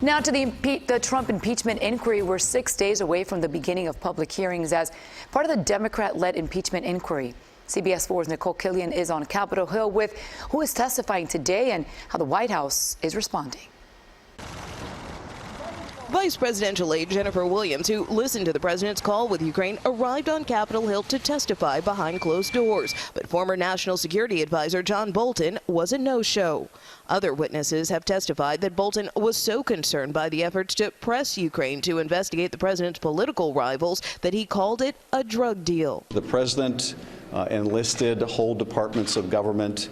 Now to the Trump impeachment inquiry. We're 6 days away from the beginning of public hearings as part of the Democrat-led impeachment inquiry. CBS 4's Nicole Killian is on Capitol Hill with who is testifying today and how the White House is responding. Vice Presidential aide Jennifer Williams, who listened to the president's call with Ukraine, arrived on Capitol Hill to testify behind closed doors. But former National Security Advisor John Bolton was a no-show. Other witnesses have testified that Bolton was so concerned by the efforts to press Ukraine to investigate the president's political rivals that he called it a drug deal. The president enlisted whole departments of government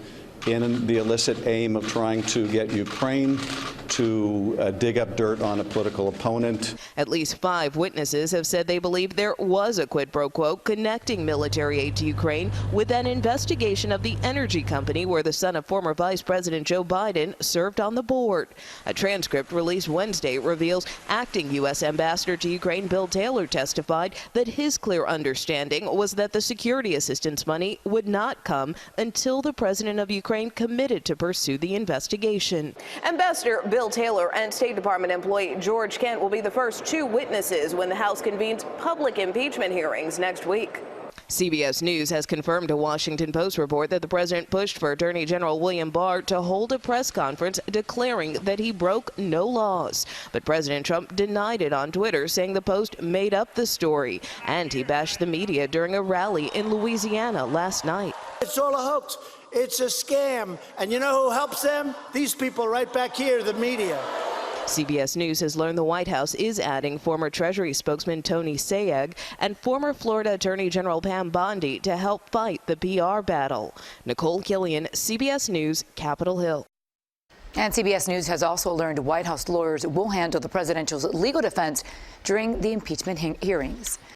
in the illicit aim of trying to get Ukraine to dig up dirt on a political opponent. At least 5 witnesses have said they believe there was a quid pro quo connecting military aid to Ukraine with an investigation of the energy company where the son of former Vice President Joe Biden served on the board. A transcript released Wednesday reveals acting U.S. Ambassador to Ukraine Bill Taylor testified that his clear understanding was that the security assistance money would not come until the president of Ukraine committed to pursue the investigation. Ambassador Bill Taylor and State Department employee George Kent will be the first 2 witnesses when the House convenes public impeachment hearings next week. CBS News has confirmed a Washington Post report that the president pushed for Attorney General William Barr to hold a press conference declaring that he broke no laws. But President Trump denied it on Twitter, saying the Post made up the story, and he bashed the media during a rally in Louisiana last night. It's all a hoax. It's a scam. And you know who helps them? These people right back here, the media. CBS News has learned the White House is adding former Treasury spokesman Tony Sayegh and former Florida Attorney General Pam Bondi to help fight the PR battle. Nicole Killian, CBS News, Capitol Hill. And CBS News has also learned White House lawyers will handle the presidential's legal defense during the impeachment hearings.